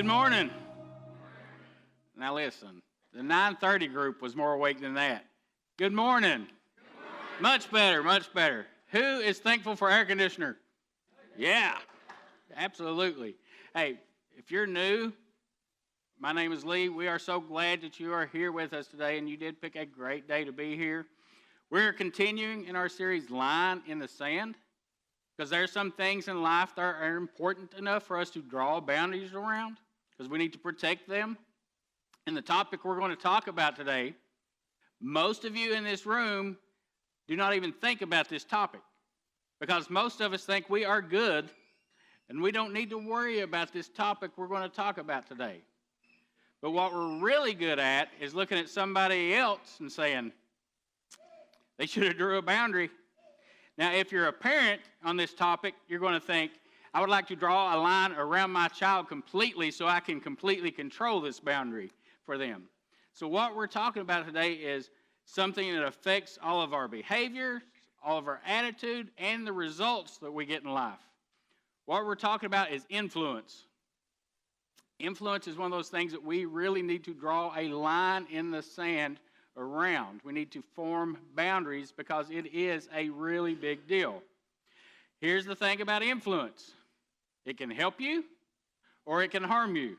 Good morning. Now listen, the 9:30 group was more awake than that. Good morning. Much better, much better. Who is thankful for air conditioner? Yeah, absolutely. Hey, if you're new, my name is Lee. We are so glad that you are here with us today, and you did pick a great day to be here. We're continuing in our series, Line in the Sand, because there are some things in life that are important enough for us to draw boundaries around, because we need to protect them. And the topic we're going to talk about today, most of you in this room do not even think about this topic, because most of us think we are good and we don't need to worry about this topic we're going to talk about today. But what we're really good at is looking at somebody else and saying, they should have drew a boundary. Now, if you're a parent on this topic, you're going to think, I would like to draw a line around my child completely so I can completely control this boundary for them. So what we're talking about today is something that affects all of our behavior, all of our attitude, and the results that we get in life. What we're talking about is influence. Influence is one of those things that we really need to draw a line in the sand around. We need to form boundaries because it is a really big deal. Here's the thing about influence. It can help you or it can harm you.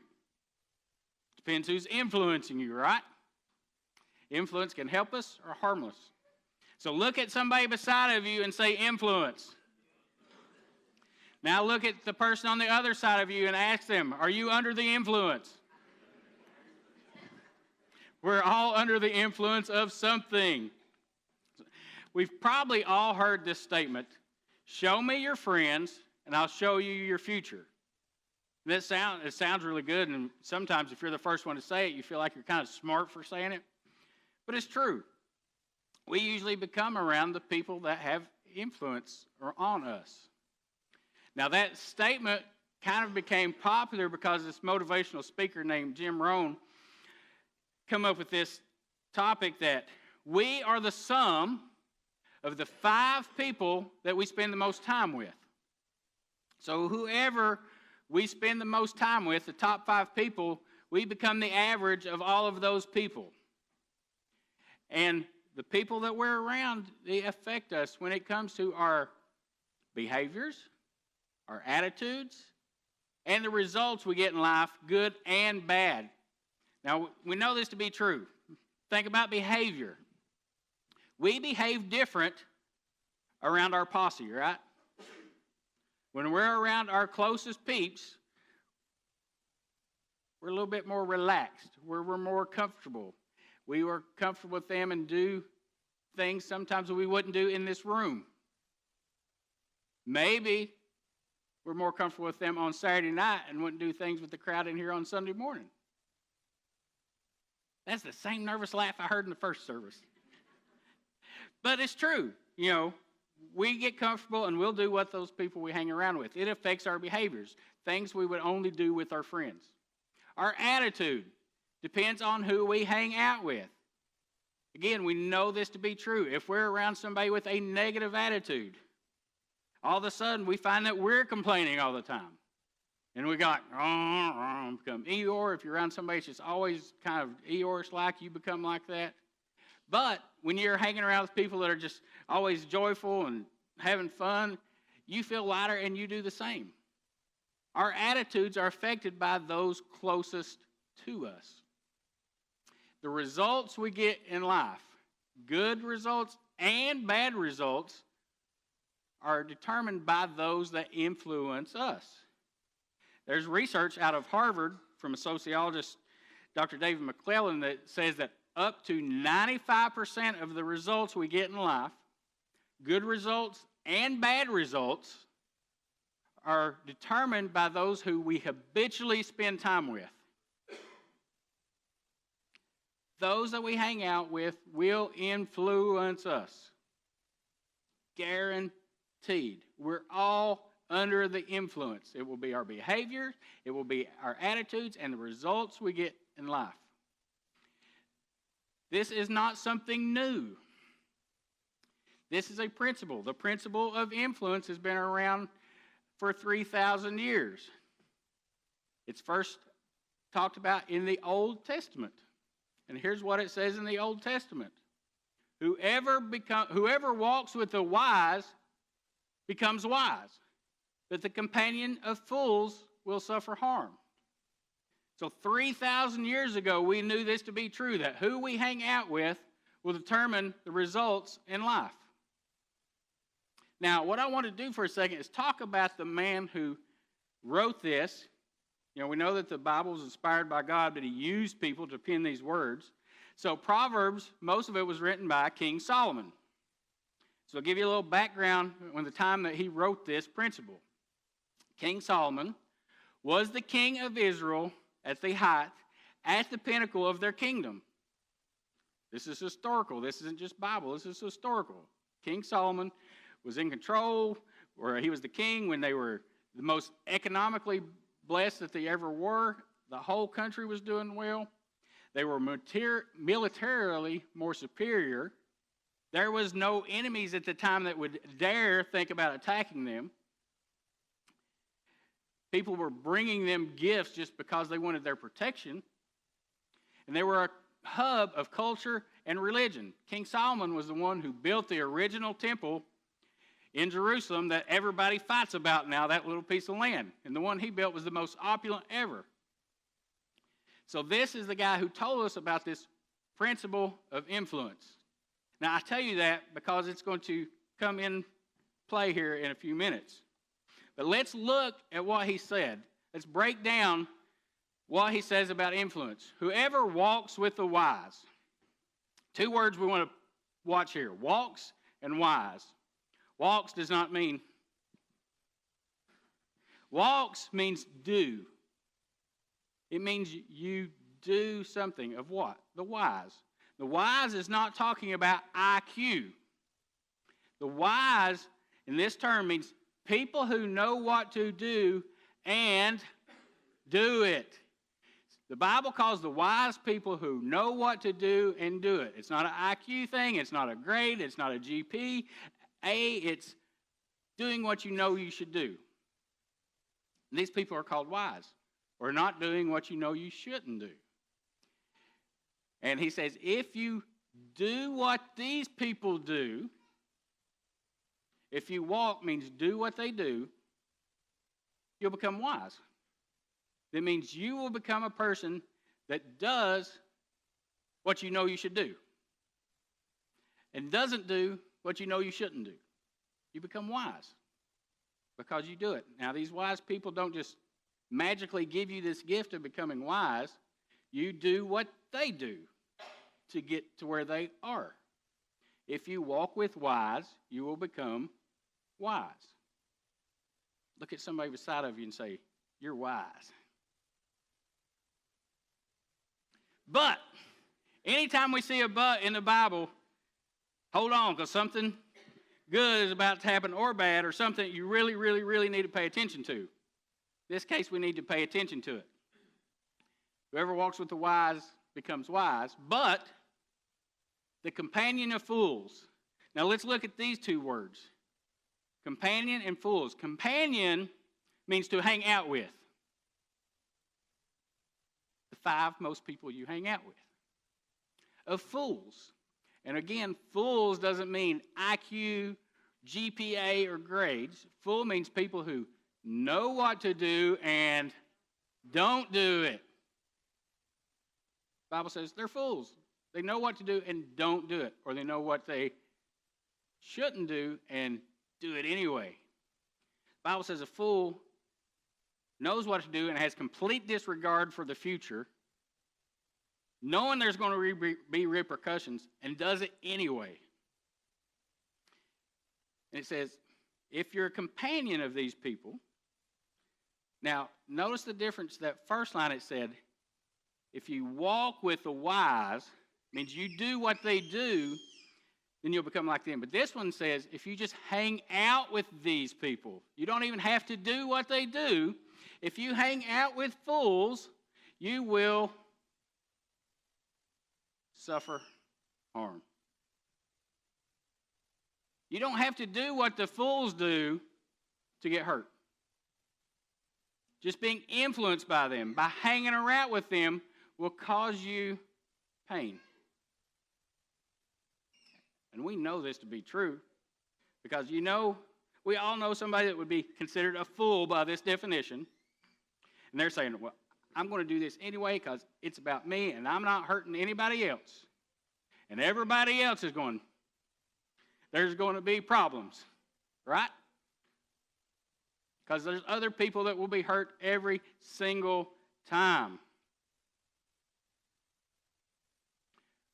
Depends who's influencing you, right? Influence can help us or harm us. So look at somebody beside of you and say influence. Now look at the person on the other side of you and ask them, are you under the influence? We're all under the influence of something. We've probably all heard this statement, show me your friends and I'll show you your future. It sounds really good, and sometimes if you're the first one to say it, you feel like you're kind of smart for saying it. But it's true. We usually become around the people that have influence on us. Now that statement kind of became popular because this motivational speaker named Jim Rohn come up with this topic that we are the sum of the 5 people that we spend the most time with. So whoever we spend the most time with, the top 5 people, we become the average of all of those people. And the people that we're around, they affect us when it comes to our behaviors, our attitudes, and the results we get in life, good and bad. Now, we know this to be true. Think about behavior. We behave different around our posse, right? When we're around our closest peeps, we're a little bit more relaxed. We're more comfortable. We are comfortable with them and do things sometimes we wouldn't do in this room. Maybe we're more comfortable with them on Saturday night and wouldn't do things with the crowd in here on Sunday morning. That's the same nervous laugh I heard in the first service. But it's true. You know, we get comfortable and we'll do what those people we hang around with. It affects our behaviors, things we would only do with our friends. Our attitude depends on who we hang out with. Again, we know this to be true. If we're around somebody with a negative attitude, all of a sudden we find that we're complaining all the time. And we got, become Eeyore. If you're around somebody that's just always kind of Eeyore-like, you become like that. But when you're hanging around with people that are just always joyful and having fun, you feel lighter and you do the same. Our attitudes are affected by those closest to us. The results we get in life, good results and bad results, are determined by those that influence us. There's research out of Harvard from a sociologist, Dr. David McClellan, that says that up to 95% of the results we get in life, good results and bad results, are determined by those who we habitually spend time with. Those that we hang out with will influence us. Guaranteed. We're all under the influence. It will be our behavior, it will be our attitudes, and the results we get in life. This is not something new. This is a principle. The principle of influence has been around for 3,000 years. Its first talked about in the Old Testament. And here's what it says in the Old Testament. Whoever walks with the wise becomes wise, but the companion of fools will suffer harm. So 3,000 years ago, we knew this to be true, that who we hang out with will determine the results in life. Now, what I want to do for a second is talk about the man who wrote this. We know that the Bible was inspired by God, but he used people to pen these words. So Proverbs, most of it was written by King Solomon. So I'll give you a little background on the time that he wrote this principle. King Solomon was the king of Israel at the height, at the pinnacle of their kingdom. This is historical. This isn't just Bible. This is historical. King Solomon was in control, or he was the king when they were the most economically blessed that they ever were. The whole country was doing well. They were militarily more superior. There was no enemies at the time that would dare think about attacking them. People were bringing them gifts just because they wanted their protection. And they were a hub of culture and religion. King Solomon was the one who built the original temple in Jerusalem that everybody fights about now, that little piece of land. And the one he built was the most opulent ever. So this is the guy who told us about this principle of influence. Now, I tell you that because it's going to come in play here in a few minutes. But let's look at what he said. Let's break down what he says about influence. Whoever walks with the wise. Two words we want to watch here. Walks and wise. Walks does not mean. Walks means do. It means you do something of what? The wise. The wise is not talking about IQ. The wise in this term means people who know what to do and do it. The Bible calls the wise people who know what to do and do it. It's not an IQ thing. It's not a grade. It's not a GPA. It's doing what you know you should do. And these people are called wise, or not doing what you know you shouldn't do. And he says, if you do what these people do, if you walk means do what they do, you'll become wise. That means you will become a person that does what you know you should do and doesn't do what you know you shouldn't do. You become wise because you do it. Now, these wise people don't just magically give you this gift of becoming wise. You do what they do to get to where they are. If you walk with wise, you will become wise. Look at somebody beside of you and say, you're wise. But, anytime we see a but in the Bible, hold on, because something good is about to happen or bad, or something you really, really, really need to pay attention to. In this case, we need to pay attention to it. Whoever walks with the wise becomes wise, but the companion of fools. Now, let's look at these two words. Companion and fools. Companion means to hang out with. The five most people you hang out with. Of fools. And again, fools doesn't mean IQ, GPA, or grades. Fool means people who know what to do and don't do it. The Bible says they're fools. They know what to do and don't do it. Or they know what they shouldn't do and do it anyway. The Bible says a fool knows what to do and has complete disregard for the future, knowing there's going to be repercussions, and does it anyway. And it says, if you're a companion of these people, now notice the difference. That first line it said, if you walk with the wise, means you do what they do, then you'll become like them. But this one says, if you just hang out with these people, you don't even have to do what they do. If you hang out with fools, you will suffer harm. You don't have to do what the fools do to get hurt. just being influenced by them, by hanging around with them, will cause you pain. And we know this to be true because we all know somebody that would be considered a fool by this definition. And they're saying, well, I'm going to do this anyway because it's about me and I'm not hurting anybody else. And everybody else is going, there's going to be problems, right? Because there's other people that will be hurt every single time.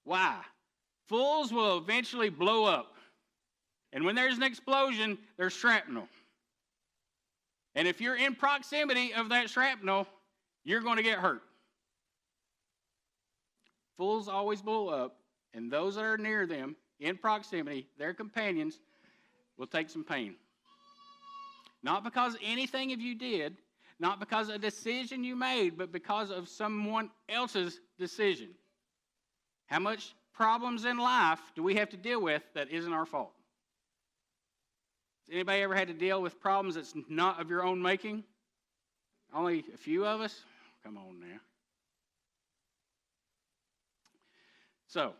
Why? Fools will eventually blow up. And when there's an explosion, there's shrapnel. And if you're in proximity of that shrapnel, you're going to get hurt. Fools always blow up, and those that are near them, in proximity, their companions, will take some pain. Not because anything of you did, not because of a decision you made, but because of someone else's decision. How much problems in life do we have to deal with that isn't our fault? Has anybody ever had to deal with problems that's not of your own making? Only a few of us? Come on now. So,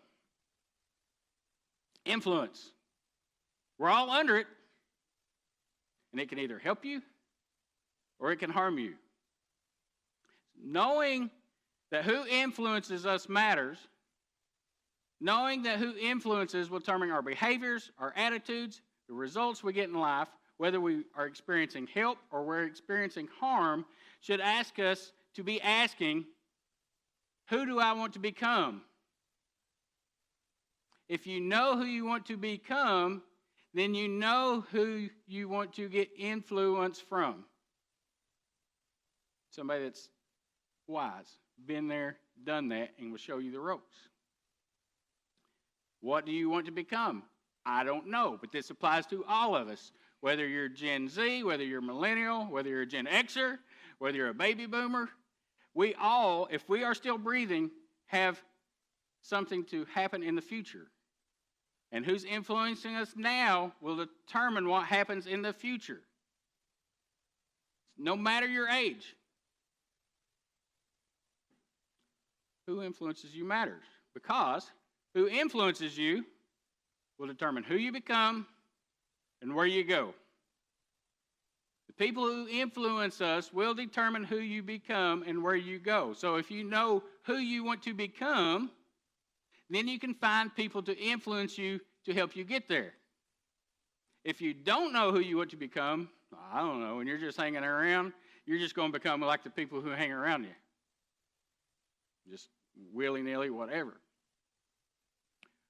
influence. We're all under it. And it can either help you or it can harm you. Knowing that who influences us matters. Knowing that who influences will determine our behaviors, our attitudes, the results we get in life, whether we are experiencing help or we're experiencing harm, should ask us to be asking, who do I want to become? If you know who you want to become, then you know who you want to get influence from. Somebody that's wise, been there, done that, and will show you the ropes. What do you want to become? I don't know, but this applies to all of us. Whether you're Gen Z, whether you're millennial, whether you're a Gen Xer, whether you're a baby boomer, we all, if we are still breathing, have something to happen in the future. And who's influencing us now will determine what happens in the future. No matter your age. Who influences you matters. Because who influences you will determine who you become and where you go. The people who influence us will determine who you become and where you go. So if you know who you want to become, then you can find people to influence you to help you get there. If you don't know who you want to become, I don't know, and you're just hanging around, you're just going to become like the people who hang around you. Just willy-nilly, whatever.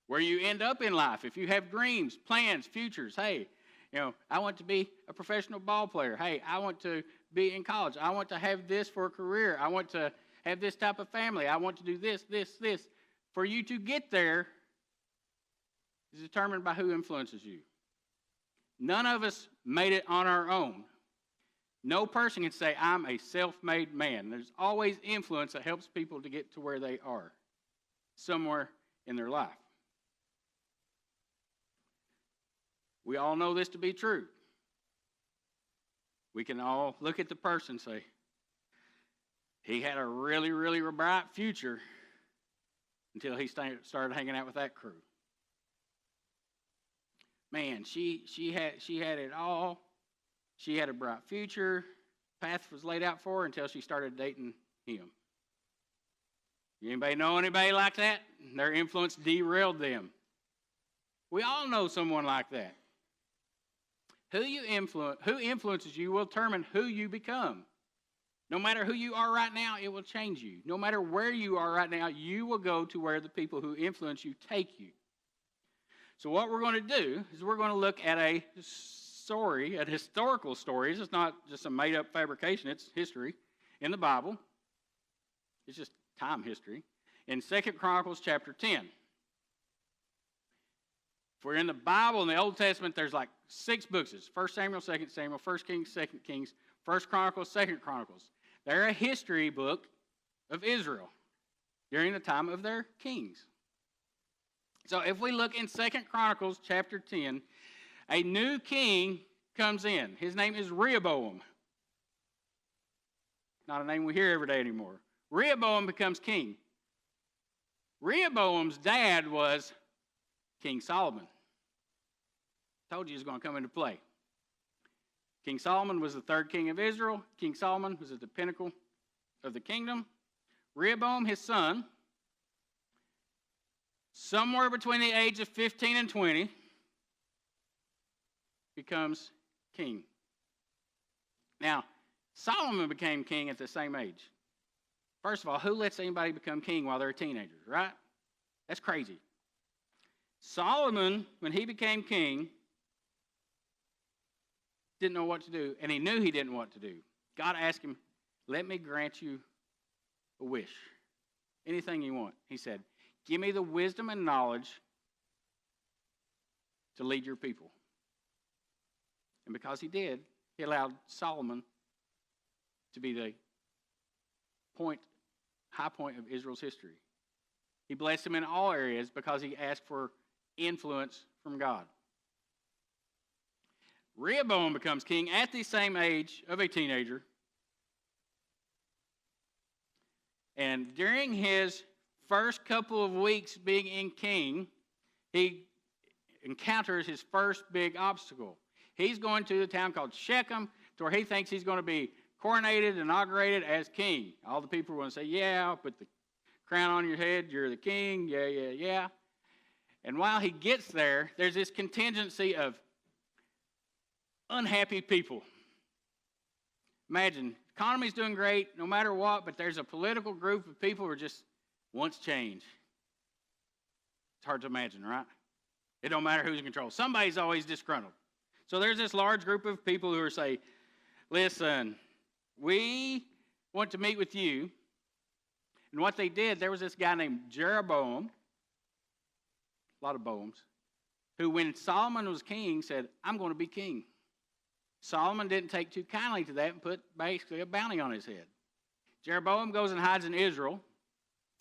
Where you end up in life, if you have dreams, plans, futures, hey, I want to be a professional ball player. Hey, I want to be in college. I want to have this for a career. I want to have this type of family. I want to do this. For you to get there is determined by who influences you. None of us made it on our own. No person can say, I'm a self-made man. There's always influence that helps people to get to where they are, somewhere in their life. We all know this to be true. We can all look at the person and say, he had a really, really bright future until he started hanging out with that crew. Man, she had it all. She had a bright future. Path was laid out for her until she started dating him. Anybody know anybody like that? Their influence derailed them. We all know someone like that. Who influences you will determine who you become. No matter who you are right now, it will change you. No matter where you are right now, you will go to where the people who influence you take you. So what we're going to do is we're going to look at a story, at historical stories. It's not just a made-up fabrication. It's history in the Bible. It's just time history. In 2 Chronicles chapter 10. If we're in the Bible, in the Old Testament, there's like 6 books. It's 1 Samuel, 2 Samuel, 1 Kings, 2 Kings, 1 Chronicles, 2 Chronicles. They're a history book of Israel during the time of their kings. So if we look in 2 Chronicles chapter 10, a new king comes in. His name is Rehoboam. not a name we hear every day anymore. Rehoboam becomes king. Rehoboam's dad was King Solomon. Told you he was going to come into play. King Solomon was the third king of Israel. King Solomon was at the pinnacle of the kingdom. Rehoboam, his son, somewhere between the age of 15 and 20, becomes king. Now, Solomon became king at the same age. First of all, who lets anybody become king while they're teenagers, right? That's crazy. Solomon, when he became king, didn't know what to do, and he knew he didn't know what to do. God asked him, let me grant you a wish, anything you want. He said, give me the wisdom and knowledge to lead your people. And because he did, he allowed Solomon to be the high point of Israel's history. He blessed him in all areas because he asked for influence from God. Rehoboam becomes king at the same age of a teenager. And during his first couple of weeks being in king, he encounters his first big obstacle. He's going to the town called Shechem, to where he thinks he's going to be coronated, inaugurated as king. All the people are going to say, yeah, I'll put the crown on your head, you're the king, yeah. And while he gets there, there's this contingency of unhappy people. Imagine, the economy's doing great no matter what, but there's a political group of people who are just wants change. It's hard to imagine, right? It don't matter who's in control. Somebody's always disgruntled. So there's this large group of people who are saying, listen, we want to meet with you. And what they did, there was this guy named Jeroboam, a lot of Boams, who when Solomon was king said, I'm going to be king. Solomon didn't take too kindly to that and put basically a bounty on his head. Jeroboam goes and hides in Israel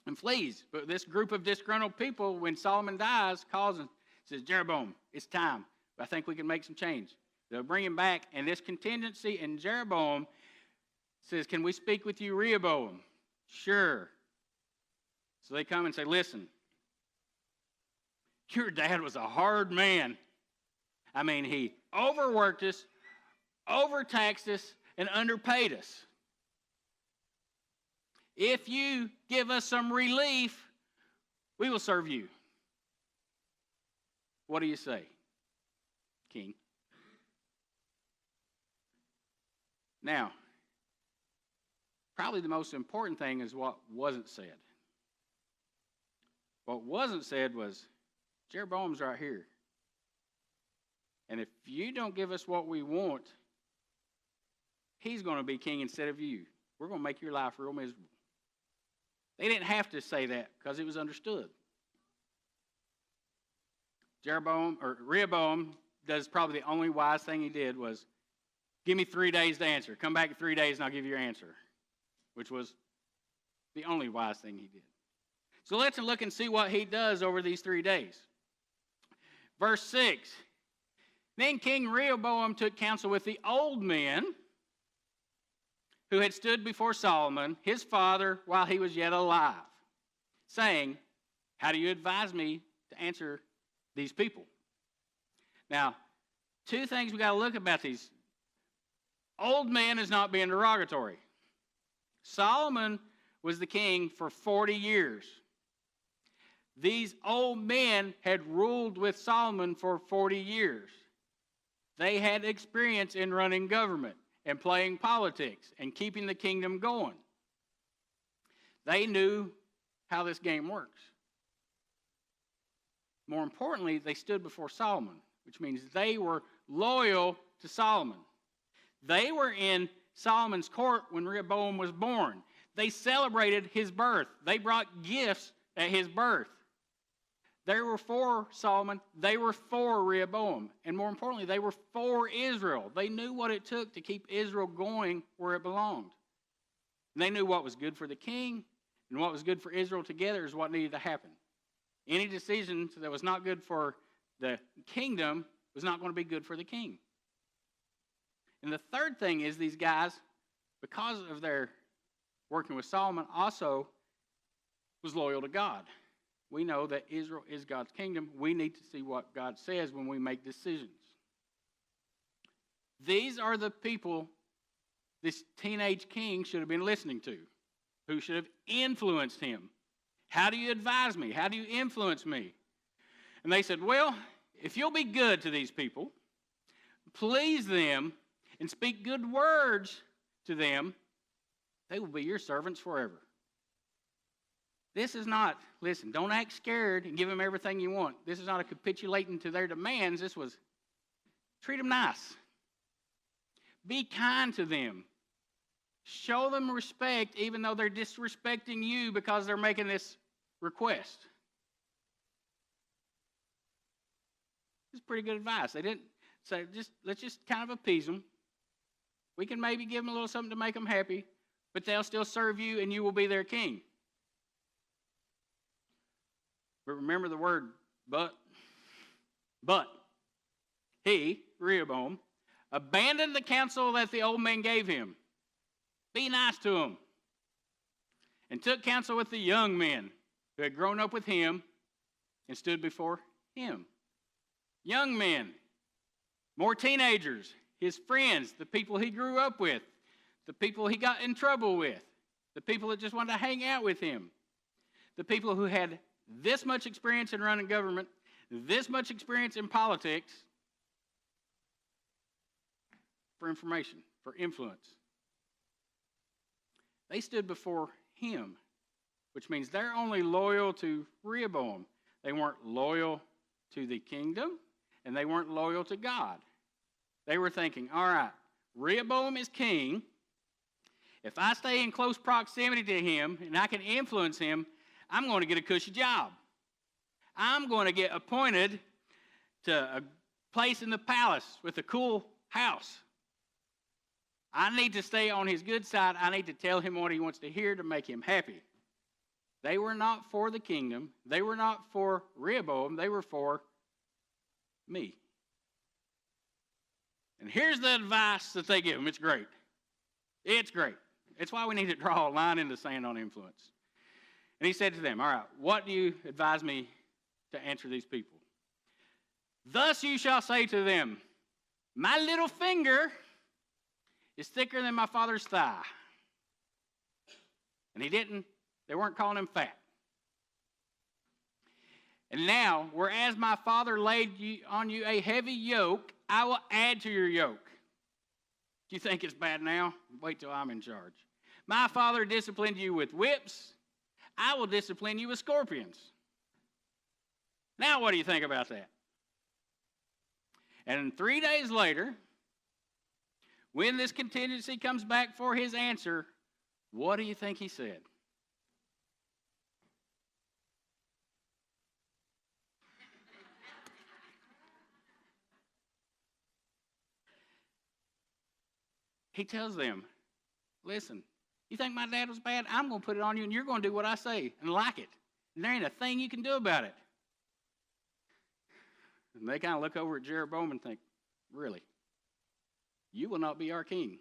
and flees. But this group of disgruntled people, when Solomon dies, calls and says, Jeroboam, it's time. I think we can make some change. They'll bring him back, and this contingency in Jeroboam says, can we speak with you, Rehoboam? Sure. So they come and say, listen, your dad was a hard man. I mean, he overworked us, overtaxed us, and underpaid us. If you give us some relief, we will serve you. What do you say, King? Now, probably the most important thing is what wasn't said. What wasn't said was, Jeroboam's right here. And if you don't give us what we want, he's going to be king instead of you. We're going to make your life real miserable. They didn't have to say that because it was understood. Rehoboam does probably the only wise thing he did was, give me 3 days to answer. Come back in 3 days and I'll give you your answer, which was the only wise thing he did. So let's look and see what he does over these 3 days. Verse 6, then King Rehoboam took counsel with the old men who had stood before Solomon, his father, while he was yet alive, saying, how do you advise me to answer these people? Now, two things we got to look about these. Old man is not being derogatory. Solomon was the king for 40 years. These old men had ruled with Solomon for 40 years. They had experience in running government and playing politics and keeping the kingdom going. They knew how this game works. More importantly, they stood before Solomon, which means they were loyal to Solomon. They were in Solomon's court when Rehoboam was born. They celebrated his birth. They brought gifts at his birth. They were for Solomon. They were for Rehoboam. And more importantly, they were for Israel. They knew what it took to keep Israel going where it belonged. And they knew what was good for the king and what was good for Israel together is what needed to happen. Any decision that was not good for the kingdom was not going to be good for the king. And the third thing is these guys, because of their working with Solomon, also was loyal to God. We know that Israel is God's kingdom. We need to see what God says when we make decisions. These are the people this teenage king should have been listening to, who should have influenced him. How do you advise me? How do you influence me? And they said, well, if you'll be good to these people, please them, and speak good words to them, they will be your servants forever. This is not, listen, don't act scared and give them everything you want. This is not a capitulating to their demands. This was, treat them nice. Be kind to them. Show them respect even though they're disrespecting you because they're making this request. This is pretty good advice. They didn't say, let's just kind of appease them. We can maybe give them a little something to make them happy, but they'll still serve you and you will be their king. But remember the word but. But he, Rehoboam, abandoned the counsel that the old man gave him. Be nice to him. And took counsel with the young men who had grown up with him and stood before him. Young men, more teenagers, his friends, the people he grew up with, the people he got in trouble with, the people that just wanted to hang out with him, the people who had this much experience in running government, this much experience in politics, for information, for influence. They stood before him, which means they're only loyal to Rehoboam. They weren't loyal to the kingdom, and they weren't loyal to God. They were thinking, all right, Rehoboam is king. If I stay in close proximity to him and I can influence him, I'm going to get a cushy job. I'm going to get appointed to a place in the palace with a cool house. I need to stay on his good side. I need to tell him what he wants to hear to make him happy. They were not for the kingdom. They were not for Rehoboam. They were for me. And here's the advice that they give him. It's great. It's great. It's why we need to draw a line in the sand on influence. And he said to them, all right, what do you advise me to answer these people? Thus you shall say to them, my little finger is thicker than my father's thigh. And they weren't calling him fat. And now, whereas my father laid on you a heavy yoke, I will add to your yoke. Do you think it's bad now? Wait till I'm in charge. My father disciplined you with whips. I will discipline you with scorpions. Now what do you think about that? And 3 days later, when this contingency comes back for his answer, what do you think he said? He tells them, listen, you think my dad was bad? I'm going to put it on you, and you're going to do what I say and like it. And there ain't a thing you can do about it. And they kind of look over at Jeroboam and think, really? You will not be our king.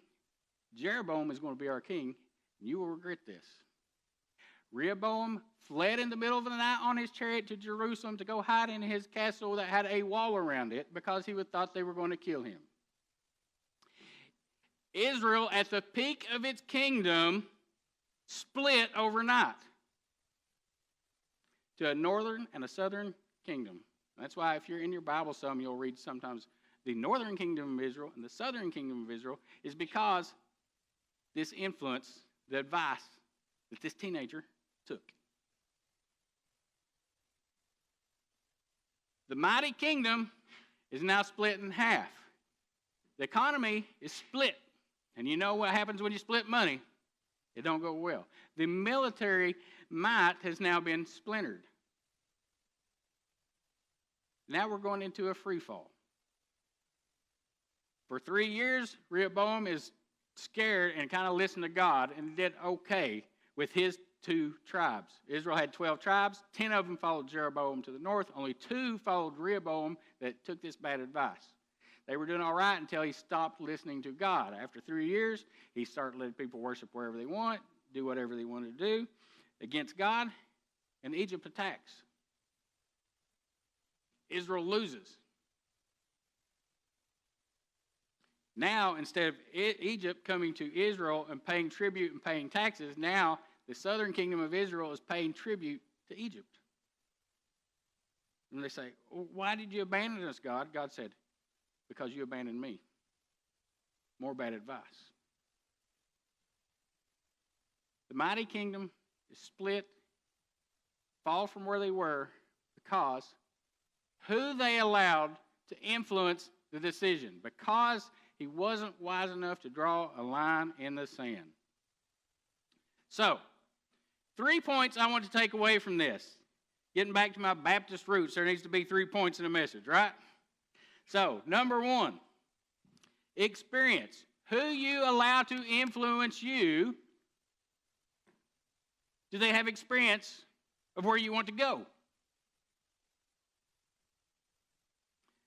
Jeroboam is going to be our king, and you will regret this. Rehoboam fled in the middle of the night on his chariot to Jerusalem to go hide in his castle that had a wall around it because he thought they were going to kill him. Israel, at the peak of its kingdom, split overnight to a northern and a southern kingdom. That's why if you're in your Bible some, you'll read sometimes the northern kingdom of Israel and the southern kingdom of Israel is because this influence, the advice that this teenager took. The mighty kingdom is now split in half. The economy is split. And you know what happens when you split money? It don't go well. The military might has now been splintered. Now we're going into a free fall. For 3 years, Rehoboam is scared and kind of listened to God and did okay with his 2 tribes. Israel had 12 tribes. 10 of them followed Jeroboam to the north. Only 2 followed Rehoboam that took this bad advice. They were doing all right until he stopped listening to God. After 3 years, he started letting people worship wherever they want. do whatever they wanted to do against God, and Egypt attacks. Israel loses. Now, instead of Egypt coming to Israel and paying tribute and paying taxes, now the southern kingdom of Israel is paying tribute to Egypt. And they say, well, why did you abandon us, God? God said, because you abandoned me. More bad advice. The mighty kingdom is split, fall from where they were, because who they allowed to influence the decision, because he wasn't wise enough to draw a line in the sand. So, 3 points I want to take away from this. Getting back to my Baptist roots, there needs to be 3 points in a message, right? So, number 1, experience. Who you allow to influence you, do they have experience of where you want to go?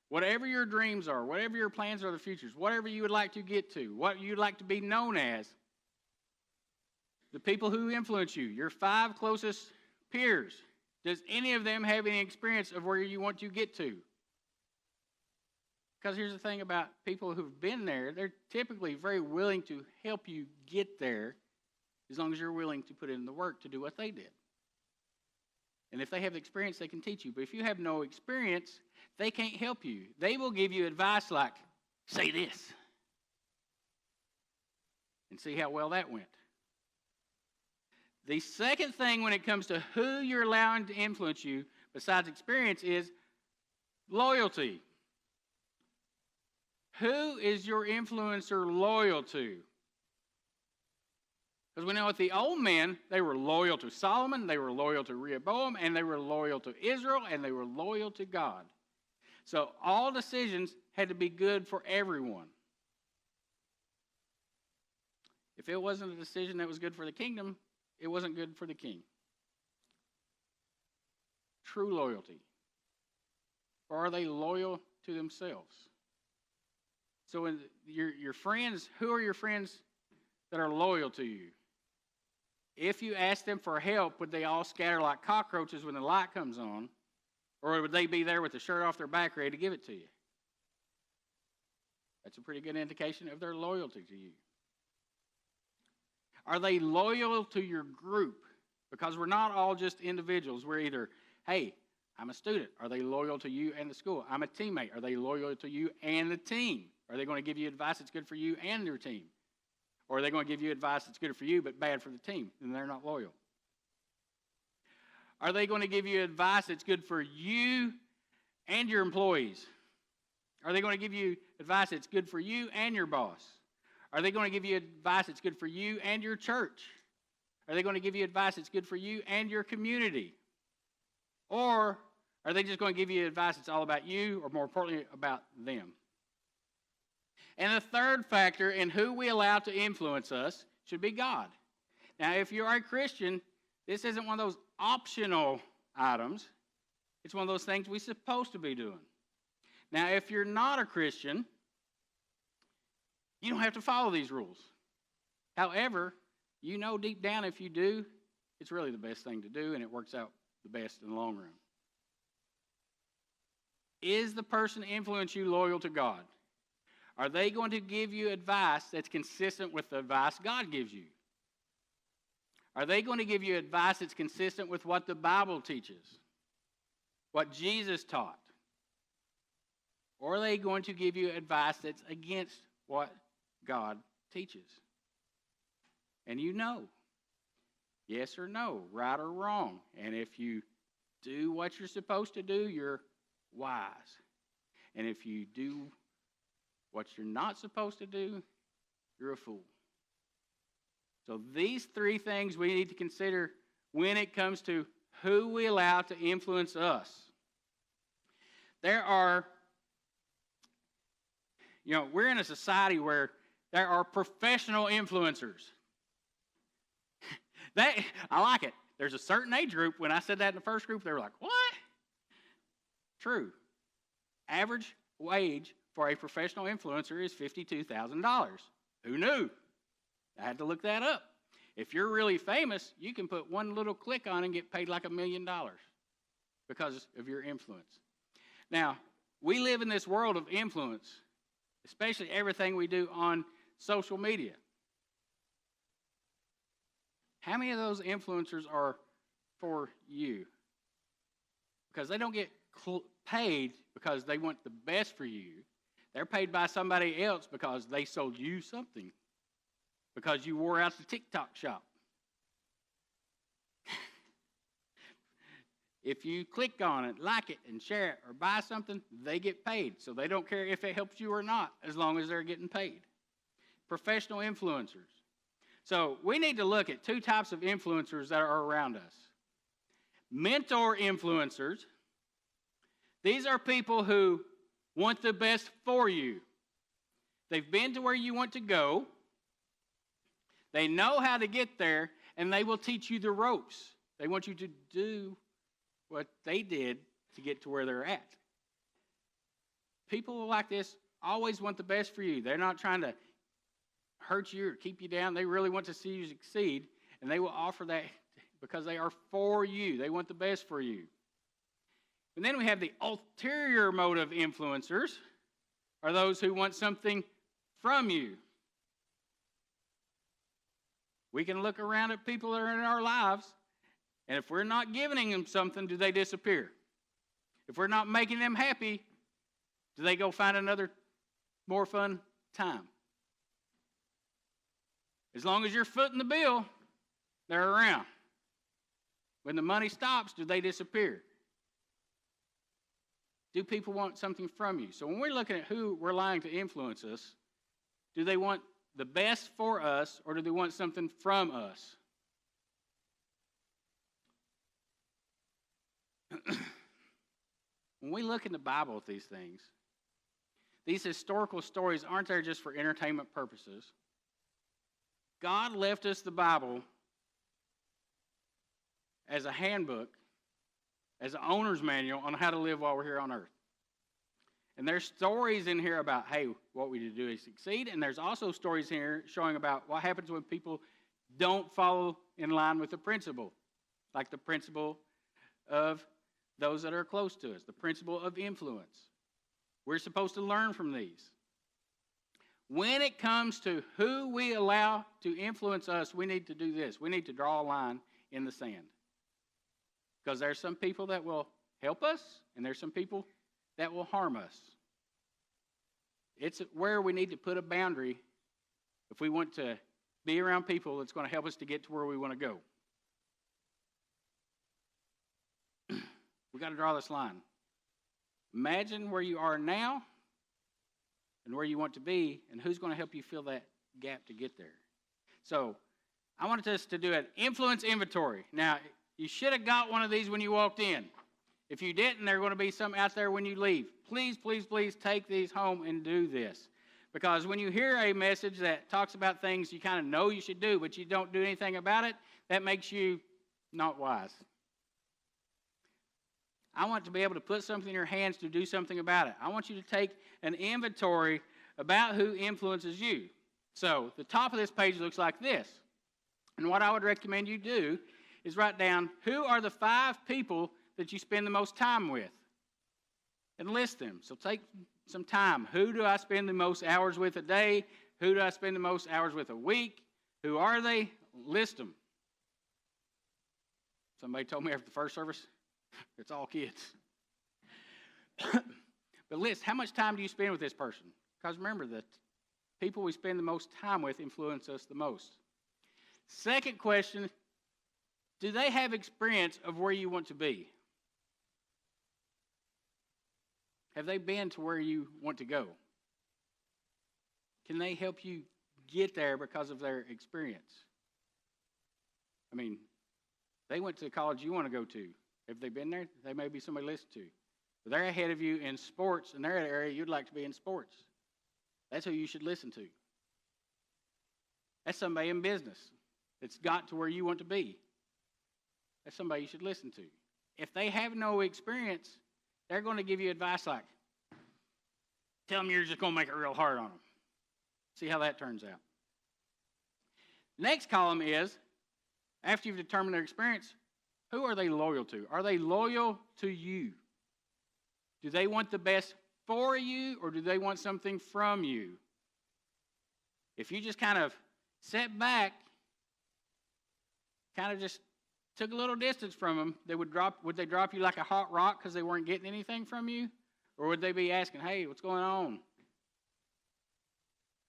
Whatever your dreams are, whatever your plans are, the futures, whatever you would like to get to, what you'd like to be known as, the people who influence you, your 5 closest peers, does any of them have any experience of where you want to get to? Because here's the thing about people who've been there, they're typically very willing to help you get there as long as you're willing to put in the work to do what they did. And if they have experience, they can teach you. But if you have no experience, they can't help you. They will give you advice like, say this, and see how well that went. The second thing when it comes to who you're allowing to influence you, besides experience, is loyalty. Who is your influencer loyal to? Because we know with the old men, they were loyal to Solomon, they were loyal to Rehoboam, and they were loyal to Israel, and they were loyal to God. So all decisions had to be good for everyone. If it wasn't a decision that was good for the kingdom, it wasn't good for the king. True loyalty. Or are they loyal to themselves? So when your friends, who are your friends that are loyal to you? If you ask them for help, would they all scatter like cockroaches when the light comes on? Or would they be there with the shirt off their back ready to give it to you? That's a pretty good indication of their loyalty to you. Are they loyal to your group? Because we're not all just individuals. We're either, hey, I'm a student. Are they loyal to you and the school? I'm a teammate. Are they loyal to you and the team? Are they going to give you advice that's good for you and your team? Or are they going to give you advice that's good for you but bad for the team? Then they're not loyal. Are they going to give you advice that's good for you and your employees? Are they going to give you advice that's good for you and your boss? Are they going to give you advice that's good for you and your church? Are they going to give you advice that's good for you and your community? Or are they just going to give you advice that's all about you, or more importantly, about them? And the third factor in who we allow to influence us should be God. Now, if you are a Christian, this isn't one of those optional items. It's one of those things we're supposed to be doing. Now, if you're not a Christian, you don't have to follow these rules. However, you know deep down if you do, it's really the best thing to do, and it works out the best in the long run. Is the person influencing you loyal to God? Are they going to give you advice that's consistent with the advice God gives you? Are they going to give you advice that's consistent with what the Bible teaches? What Jesus taught? Or are they going to give you advice that's against what God teaches? And you know, yes or no, right or wrong. And if you do what you're supposed to do, you're wise. And if you do what you're not supposed to do, you're a fool. So these 3 things we need to consider when it comes to who we allow to influence us. We're in a society where there are professional influencers. I like it. There's a certain age group. When I said that in the first group, they were like, what? True. Average wage for a professional influencer is $52,000. Who knew? I had to look that up. If you're really famous, you can put one little click on and get paid like $1 million because of your influence. Now, we live in this world of influence, especially everything we do on social media. How many of those influencers are for you? Because they don't get paid because they want the best for you. They're paid by somebody else because they sold you something, because you wore out the TikTok shop. If you click on it, like it, and share it, or buy something, they get paid. So they don't care if it helps you or not, as long as they're getting paid. Professional influencers. So we need to look at two types of influencers that are around us. Mentor influencers. These are people who want the best for you. They've been to where you want to go. They know how to get there, and they will teach you the ropes. They want you to do what they did to get to where they're at. People like this always want the best for you. They're not trying to hurt you or keep you down. They really want to see you succeed, and they will offer that because they are for you. They want the best for you. And then we have the ulterior motive influencers, are those who want something from you. We can look around at people that are in our lives, and if we're not giving them something, do they disappear? If we're not making them happy, do they go find another more fun time? As long as you're footing the bill, they're around. When the money stops, do they disappear? Do people want something from you? So when we're looking at who we're allowing to influence us, do they want the best for us, or do they want something from us? When we look in the Bible at these things, these historical stories aren't there just for entertainment purposes. God left us the Bible as a handbook, as an owner's manual on how to live while we're here on earth. And there's stories in here about, hey, what we do to succeed, and there's also stories here showing about what happens when people don't follow in line with the principle, like the principle of those that are close to us, the principle of influence. We're supposed to learn from these. When it comes to who we allow to influence us, we need to do this. We need to draw a line in the sand. Because there's some people that will help us, and there's some people that will harm us. It's where we need to put a boundary if we want to be around people that's going to help us to get to where we want to go. We've got to draw this line. Imagine where you are now and where you want to be, and who's going to help you fill that gap to get there. So I wanted us to do an influence inventory. Now, you should have got one of these when you walked in. If you didn't, there are going to be some out there when you leave. Please, please, please take these home and do this. Because when you hear a message that talks about things you kind of know you should do, but you don't do anything about it, that makes you not wise. I want to be able to put something in your hands to do something about it. I want you to take an inventory about who influences you. So the top of this page looks like this. And what I would recommend you do is write down who are the 5 people that you spend the most time with and list them. So take some time. Who do I spend the most hours with a day? Who do I spend the most hours with a week? Who are they? List them. Somebody told me after the first service, it's all kids. But list, how much time do you spend with this person? Because remember that people we spend the most time with influence us the most. Second question, do they have experience of where you want to be? Have they been to where you want to go? Can they help you get there because of their experience? I mean, they went to the college you want to go to. Have they been there? They may be somebody to listen to. But they're ahead of you in sports, and they're in an area you'd like to be in sports. That's who you should listen to. That's somebody in business that's got to where you want to be. That's somebody you should listen to. If they have no experience, they're going to give you advice like, tell them you're just going to make it real hard on them. See how that turns out. Next column is, after you've determined their experience, who are they loyal to? Are they loyal to you? Do they want the best for you, or do they want something from you? If you just kind of sat back, kind of just took a little distance from them, would they drop you like a hot rock because they weren't getting anything from you? Or would they be asking, hey, what's going on?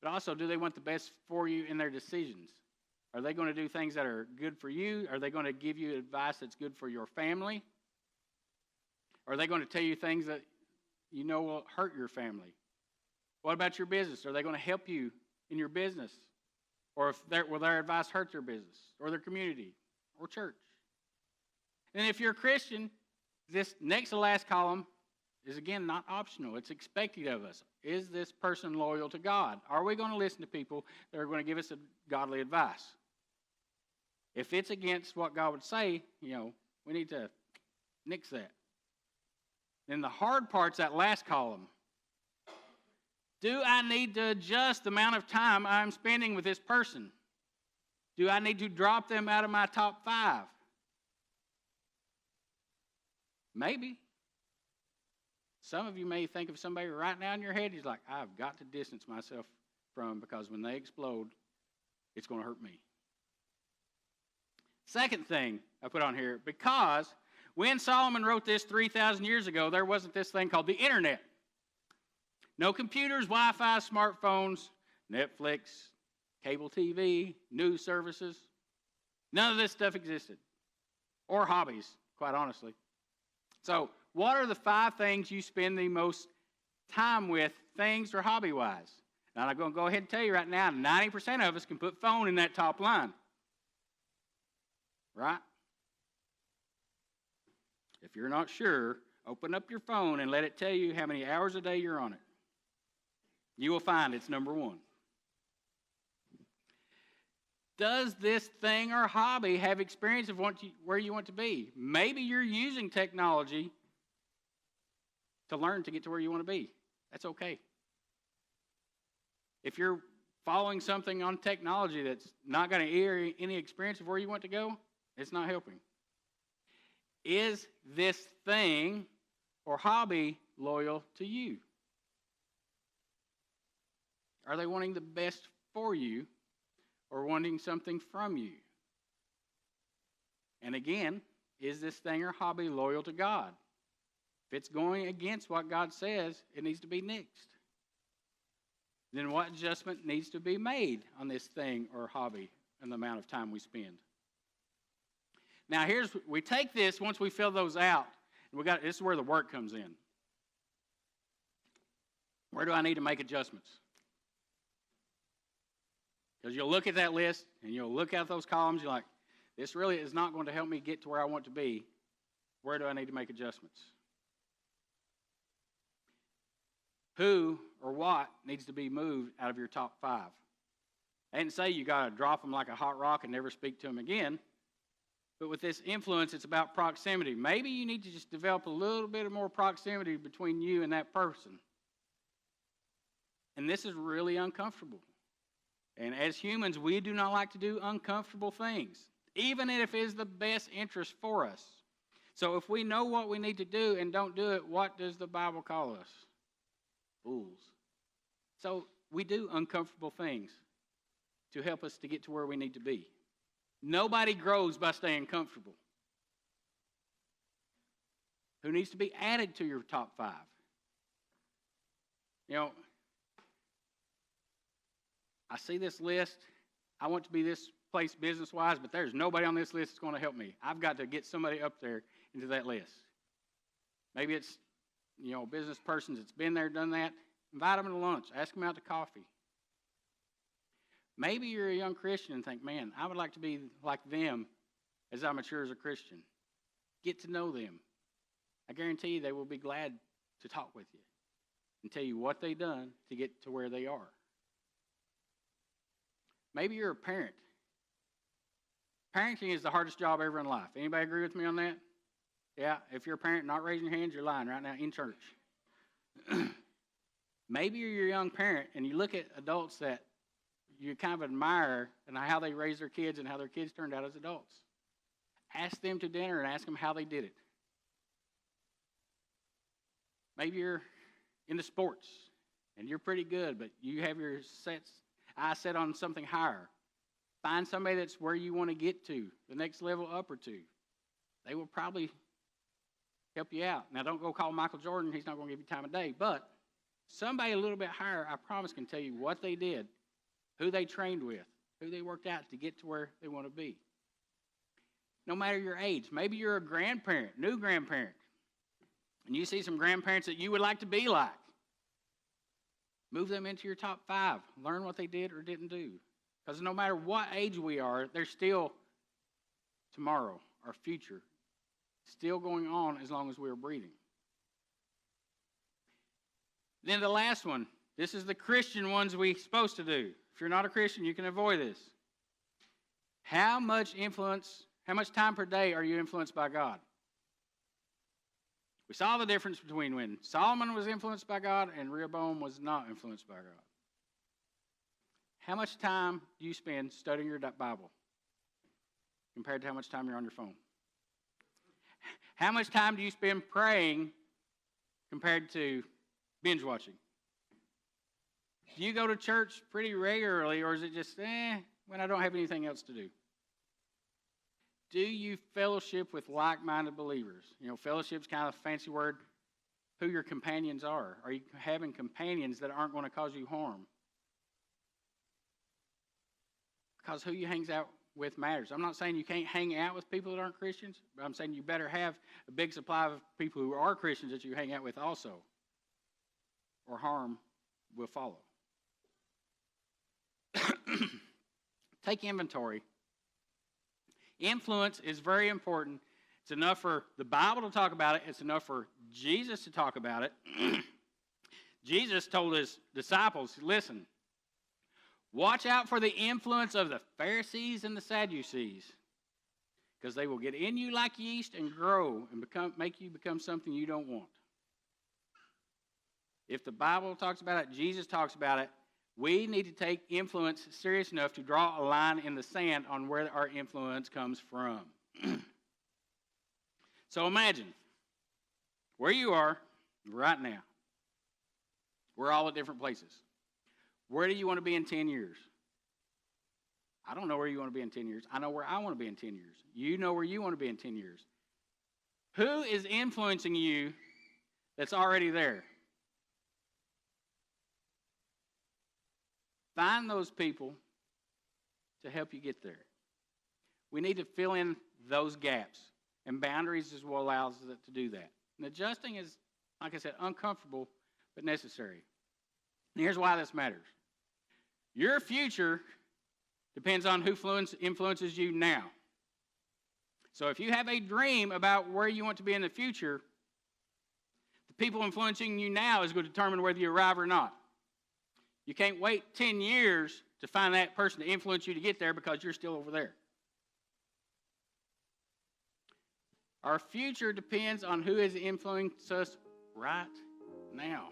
But also, do they want the best for you in their decisions? Are they going to do things that are good for you? Are they going to give you advice that's good for your family? Are they going to tell you things that you know will hurt your family? What about your business? Are they going to help you in your business? Or will their advice hurt their business or their community or church? And if you're a Christian, this next to last column is, again, not optional. It's expected of us. Is this person loyal to God? Are we going to listen to people that are going to give us godly advice? If it's against what God would say, we need to nix that. Then the hard part's that last column. Do I need to adjust the amount of time I'm spending with this person? Do I need to drop them out of my top 5? Maybe. Some of you may think of somebody right now in your head, he's like, I've got to distance myself from, because when they explode, it's going to hurt me. Second thing I put on here, because when Solomon wrote this 3,000 years ago, there wasn't this thing called the internet. No computers, Wi-Fi, smartphones, Netflix, cable TV, news services. None of this stuff existed. Or hobbies, quite honestly. So, what are the 5 things you spend the most time with, things or hobby-wise? Now, I'm going to go ahead and tell you right now, 90% of us can put phone in that top line. Right? If you're not sure, open up your phone and let it tell you how many hours a day you're on it. You will find it's number 1. Does this thing or hobby have experience of where you want to be? Maybe you're using technology to learn to get to where you want to be. That's okay. If you're following something on technology that's not going to hear any experience of where you want to go, it's not helping. Is this thing or hobby loyal to you? Are they wanting the best for you or wanting something from you? And again, is this thing or hobby loyal to God? If it's going against what God says, it needs to be nixed. Then what adjustment needs to be made on this thing or hobby and the amount of time we spend? Now, we take this, once we fill those out, and this is where the work comes in. Where do I need to make adjustments? Because you'll look at that list, and you'll look at those columns, you're like, this really is not going to help me get to where I want to be. Where do I need to make adjustments? Who or what needs to be moved out of your top 5? I didn't say you got to drop them like a hot rock and never speak to them again. But with this influence, it's about proximity. Maybe you need to just develop a little bit of more proximity between you and that person. And this is really uncomfortable. And as humans, we do not like to do uncomfortable things, even if it is the best interest for us. So if we know what we need to do and don't do it, what does the Bible call us? Fools. So we do uncomfortable things to help us to get to where we need to be. Nobody grows by staying comfortable. Who needs to be added to your top 5? I see this list. I want to be this place business-wise, but there's nobody on this list that's going to help me. I've got to get somebody up there into that list. Maybe it's, business persons that's been there, done that. Invite them to lunch. Ask them out to coffee. Maybe you're a young Christian and think, man, I would like to be like them as I mature as a Christian. Get to know them. I guarantee you they will be glad to talk with you and tell you what they've done to get to where they are. Maybe you're a parent. Parenting is the hardest job ever in life. Anybody agree with me on that? Yeah, if you're a parent not raising your hands, you're lying right now in church. Maybe you're a young parent and you look at adults that you kind of admire and how they raise their kids and how their kids turned out as adults. Ask them to dinner and ask them how they did it. Maybe you're into sports and you're pretty good, but you have your eyes set on something higher. Find somebody that's where you want to get to, the next level up or two. They will probably help you out. Now, don't go call Michael Jordan. He's not going to give you time of day. But somebody a little bit higher, I promise, can tell you what they did, who they trained with, who they worked out to get to where they want to be. No matter your age. Maybe you're a grandparent, new grandparent, and you see some grandparents that you would like to be like. Move them into your top 5. Learn what they did or didn't do. Because no matter what age we are, there's still tomorrow, our future, still going on as long as we're breathing. Then the last one. This is the Christian ones we're supposed to do. If you're not a Christian, you can avoid this. How much time per day are you influenced by God? We saw the difference between when Solomon was influenced by God and Rehoboam was not influenced by God. How much time do you spend studying your Bible compared to how much time you're on your phone? How much time do you spend praying compared to binge watching? Do you go to church pretty regularly, or is it just, when I don't have anything else to do? Do you fellowship with like-minded believers? Fellowship's kind of a fancy word, who your companions are. Are you having companions that aren't going to cause you harm? Because who you hangs out with matters. I'm not saying you can't hang out with people that aren't Christians, but I'm saying you better have a big supply of people who are Christians that you hang out with also, or harm will follow. Take inventory. Influence is very important. It's enough for the Bible to talk about it. It's enough for Jesus to talk about it. Jesus told his disciples, listen, watch out for the influence of the Pharisees and the Sadducees, because they will get in you like yeast and grow and make you become something you don't want. If the Bible talks about it, Jesus talks about it, we need to take influence serious enough to draw a line in the sand on where our influence comes from. So imagine where you are right now. We're all at different places. Where do you want to be in 10 years? I don't know where you want to be in 10 years. I know where I want to be in 10 years. You know where you want to be in 10 years. Who is influencing you that's already there? Find those people to help you get there. We need to fill in those gaps, and boundaries is what allows us to do that. And adjusting is, like I said, uncomfortable but necessary. And here's why this matters. Your future depends on who influences you now. So if you have a dream about where you want to be in the future, the people influencing you now is going to determine whether you arrive or not. You can't wait 10 years to find that person to influence you to get there because you're still over there. Our future depends on who has influenced us right now.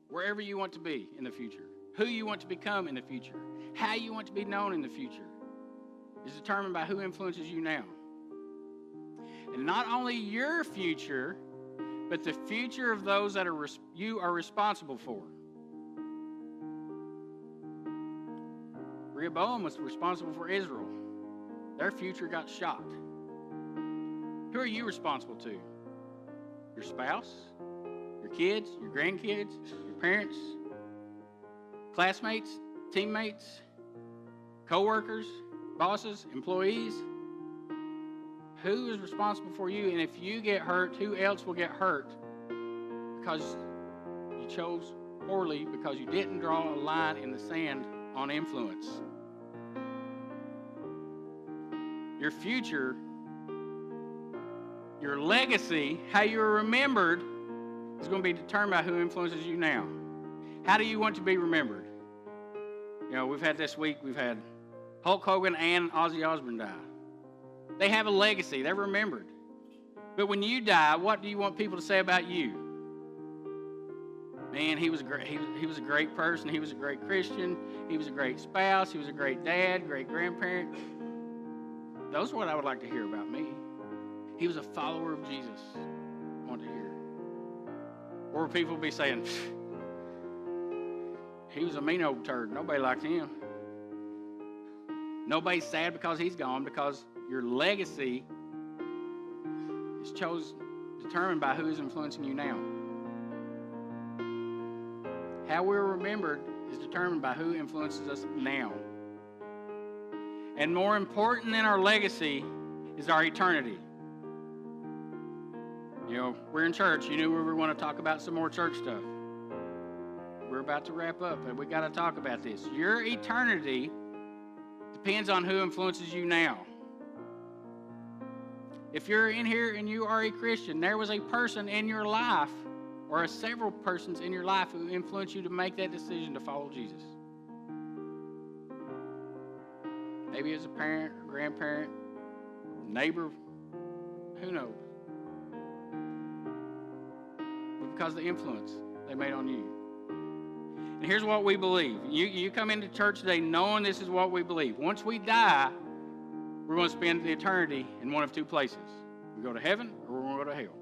Wherever you want to be in the future, who you want to become in the future, how you want to be known in the future is determined by who influences you now. And not only your future, but the future of those that you are responsible for. Rehoboam was responsible for Israel. Their future got shot. Who are you responsible to? Your spouse? Your kids? Your grandkids? Your parents? Classmates? Teammates? Co-workers? Bosses? Employees? Who is responsible for you? And if you get hurt, who else will get hurt? Because you chose poorly, because you didn't draw a line in the sand on influence. Your future, your legacy, how you're remembered, is going to be determined by who influences you now. How do you want to be remembered? We've had this week, we've had Hulk Hogan and Ozzy Osbourne die. They have a legacy. They're remembered. But when you die, what do you want people to say about you? Man, he was great. He was a great person. He was a great Christian. He was a great spouse. He was a great dad, great grandparent. Those are what I would like to hear about me. He was a follower of Jesus. I want to hear. Or people be saying, he was a mean old turd. Nobody liked him. Nobody's sad because he's gone, because your legacy is determined by who is influencing you now. How we're remembered is determined by who influences us now. And more important than our legacy is our eternity. You know, we're in church. You knew we were going to talk about some more church stuff. We're about to wrap up, and we got to talk about this. Your eternity depends on who influences you now. If you're in here and you are a Christian, there was a person in your life or several persons in your life who influenced you to make that decision to follow Jesus. Maybe as a parent or grandparent, neighbor, who knows? But because of the influence they made on you. And here's what we believe. You come into church today knowing this is what we believe. Once we die, we're going to spend the eternity in one of two places. We go to heaven or we're going to go to hell.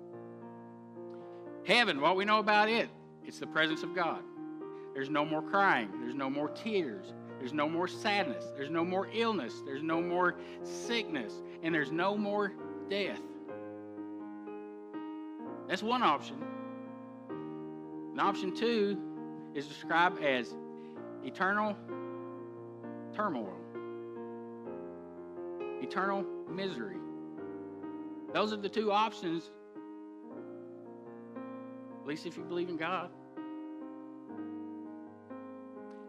Heaven, what we know about it, it's the presence of God. There's no more crying. There's no more tears. There's no more sadness. There's no more illness. There's no more sickness. And there's no more death. That's one option. And option two is described as eternal turmoil, eternal misery. Those are the two options, at least if you believe in God.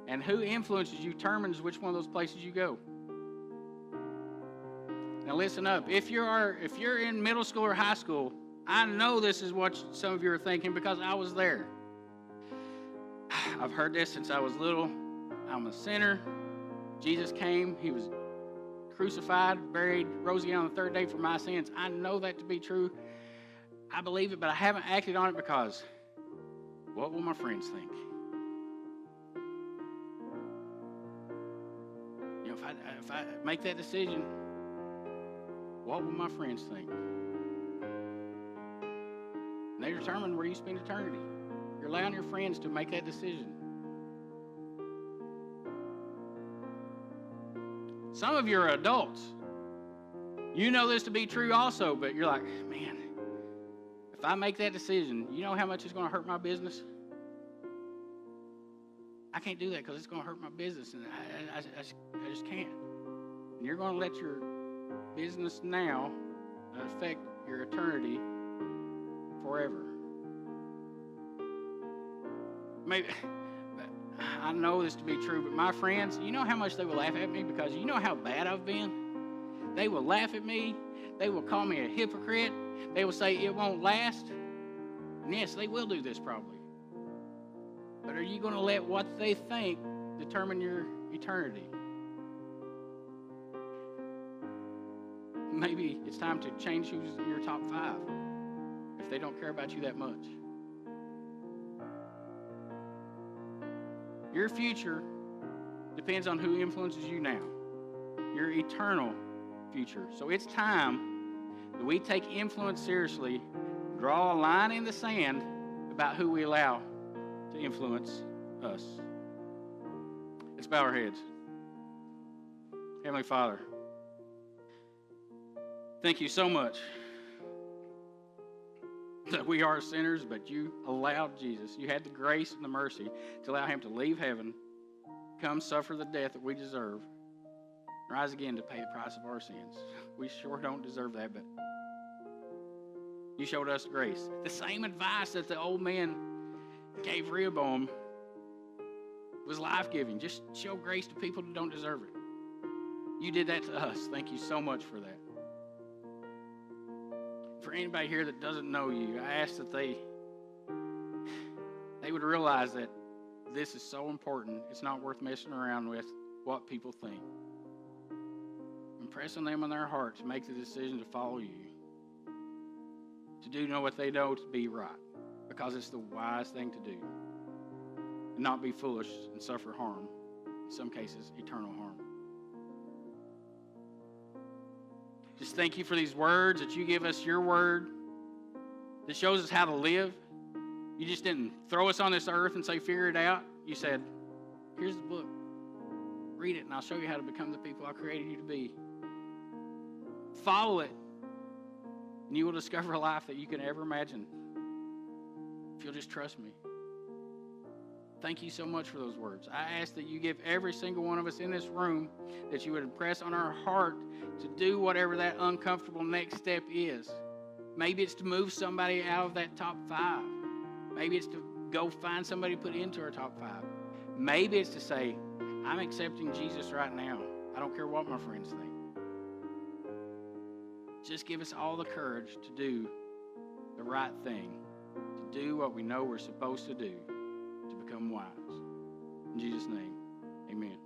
And who influences you determines which one of those places you go. Now listen up. If you're in middle school or high school, I know this is what some of you are thinking because I was there. I've heard this since I was little. I'm a sinner. Jesus came. He was crucified, buried, rose again on the third day for my sins. I know that to be true. I believe it, but I haven't acted on it because what will my friends think? You know, if I make that decision, what will my friends think? And they determine where you spend eternity. You're allowing your friends to make that decision. Some of you are adults. You know this to be true also, but you're like, man, if I make that decision, you know how much it's going to hurt my business? I can't do that because it's going to hurt my business, and I just can't. And you're going to let your business now affect your eternity forever. Maybe I know this to be true, but my friends, you know how much they will laugh at me because you know how bad I've been? They will laugh at me. They will call me a hypocrite. They will say it won't last. And yes, they will do this probably. But are you going to let what they think determine your eternity? Maybe it's time to change who's in your top 5 if they don't care about you that much. Your future depends on who influences you now. Your eternal future. So it's time that we take influence seriously, draw a line in the sand about who we allow to influence us. Let's bow our heads. Heavenly Father, thank you so much that we are sinners, but you allowed Jesus. You had the grace and the mercy to allow him to leave heaven, come suffer the death that we deserve, rise again to pay the price of our sins. We sure don't deserve that, but you showed us grace. The same advice that the old man gave Rehoboam was life-giving. Just show grace to people who don't deserve it. You did that to us. Thank you so much for that. For anybody here that doesn't know you, I ask that they would realize that this is so important. It's not worth messing around with what people think. Impress on them in their heart to make the decision to follow you, to do what they know to be right, because it's the wise thing to do. not be foolish and suffer harm, in some cases, eternal harm. Just thank you for these words that you give us, your word that shows us how to live. You just didn't throw us on this earth and say, figure it out. You said, here's the book. Read it, and I'll show you how to become the people I created you to be. Follow it, and you will discover a life that you can ever imagine if you'll just trust me. Thank you so much for those words. I ask that you give every single one of us in this room, that you would impress on our heart to do whatever that uncomfortable next step is. Maybe it's to move somebody out of that top 5. Maybe it's to go find somebody to put into our top 5. Maybe it's to say, I'm accepting Jesus right now. I don't care what my friends think. Just give us all the courage to do the right thing, to do what we know we're supposed to do, to become wise. In Jesus' name, amen.